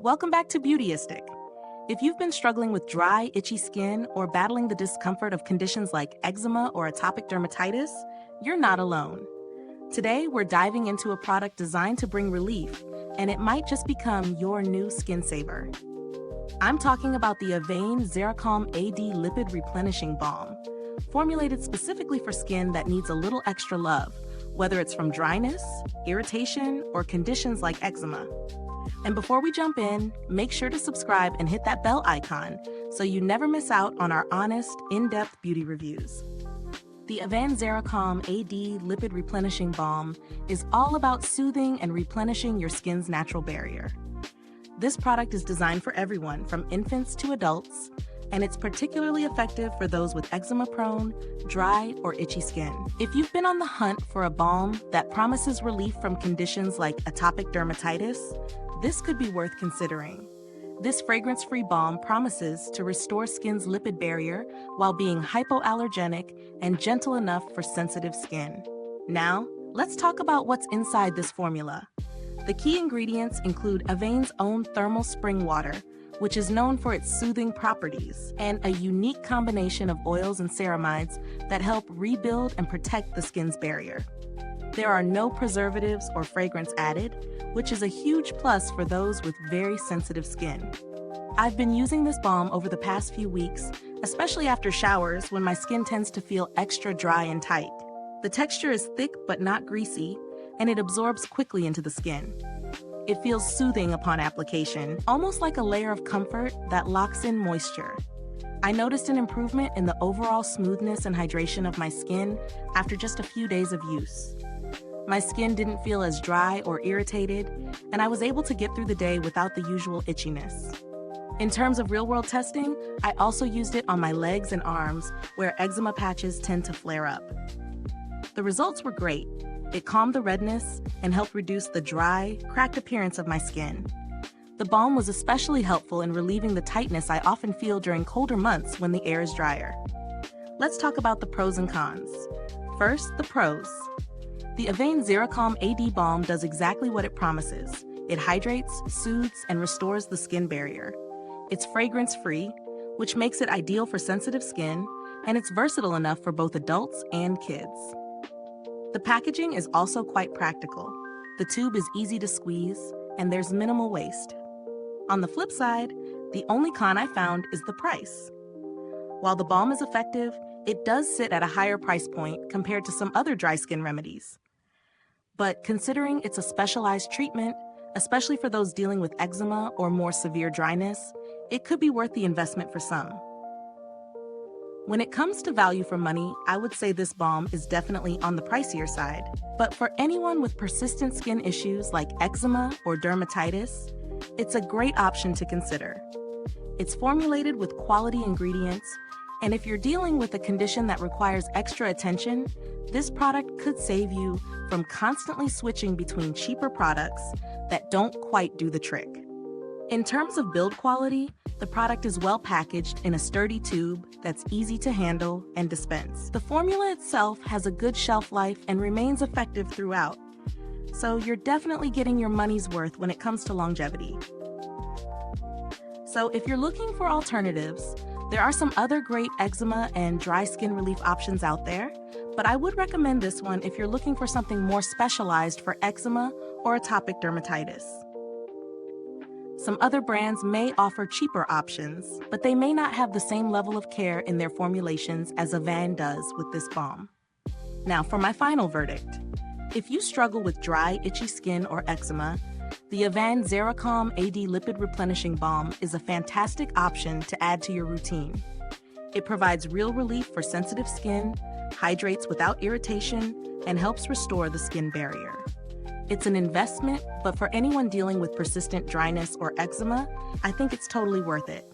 Welcome back to Beautyistic. If you've been struggling with dry, itchy skin or battling the discomfort of conditions like eczema or atopic dermatitis, you're not alone. Today, we're diving into a product designed to bring relief, and it might just become your new skin saver. I'm talking about the Avène XeraCalm A.D. Lipid-Replenishing Balm, formulated specifically for skin that needs a little extra love, whether it's from dryness, irritation, or conditions like eczema. And before we jump in, make sure to subscribe and hit that bell icon so you never miss out on our honest, in-depth beauty reviews. The Avène XeraCalm A.D. Lipid Replenishing Balm is all about soothing and replenishing your skin's natural barrier. This product is designed for everyone, from infants to adults, and it's particularly effective for those with eczema-prone, dry, or itchy skin. If you've been on the hunt for a balm that promises relief from conditions like atopic dermatitis, this could be worth considering. This fragrance-free balm promises to restore skin's lipid barrier while being hypoallergenic and gentle enough for sensitive skin. Now, let's talk about what's inside this formula. The key ingredients include Avène's own thermal spring water, which is known for its soothing properties, and a unique combination of oils and ceramides that help rebuild and protect the skin's barrier. There are no preservatives or fragrance added, which is a huge plus for those with very sensitive skin. I've been using this balm over the past few weeks, especially after showers when my skin tends to feel extra dry and tight. The texture is thick but not greasy, and it absorbs quickly into the skin. It feels soothing upon application, almost like a layer of comfort that locks in moisture. I noticed an improvement in the overall smoothness and hydration of my skin after just a few days of use. My skin didn't feel as dry or irritated, and I was able to get through the day without the usual itchiness. In terms of real-world testing, I also used it on my legs and arms, where eczema patches tend to flare up. The results were great. It calmed the redness and helped reduce the dry, cracked appearance of my skin. The balm was especially helpful in relieving the tightness I often feel during colder months when the air is drier. Let's talk about the pros and cons. First, the pros. The Avène XeraCalm A.D. Balm does exactly what it promises. It hydrates, soothes, and restores the skin barrier. It's fragrance-free, which makes it ideal for sensitive skin, and it's versatile enough for both adults and kids. The packaging is also quite practical. The tube is easy to squeeze, and there's minimal waste. On the flip side, the only con I found is the price. While the balm is effective, it does sit at a higher price point compared to some other dry skin remedies. But considering it's a specialized treatment, especially for those dealing with eczema or more severe dryness, it could be worth the investment for some. When it comes to value for money, I would say this balm is definitely on the pricier side. But for anyone with persistent skin issues like eczema or dermatitis, it's a great option to consider. It's formulated with quality ingredients, and if you're dealing with a condition that requires extra attention, this product could save you from constantly switching between cheaper products that don't quite do the trick. In terms of build quality, the product is well packaged in a sturdy tube that's easy to handle and dispense. The formula itself has a good shelf life and remains effective throughout, so you're definitely getting your money's worth when it comes to longevity. So if you're looking for alternatives, there are some other great eczema and dry skin relief options out there, but I would recommend this one if you're looking for something more specialized for eczema or atopic dermatitis. Some other brands may offer cheaper options, but they may not have the same level of care in their formulations as Avène does with this balm. Now for my final verdict. If you struggle with dry, itchy skin or eczema, the Avène XeraCalm A.D. Lipid Replenishing Balm is a fantastic option to add to your routine. It provides real relief for sensitive skin, hydrates without irritation, and helps restore the skin barrier. It's an investment, but for anyone dealing with persistent dryness or eczema, I think it's totally worth it.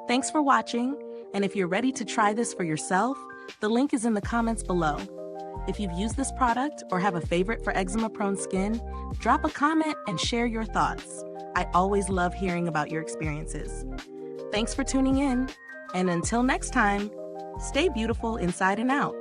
Thanks for watching, and if you're ready to try this for yourself, the link is in the comments below. If you've used this product or have a favorite for eczema-prone skin, drop a comment and share your thoughts. I always love hearing about your experiences. Thanks for tuning in, and until next time, stay beautiful inside and out.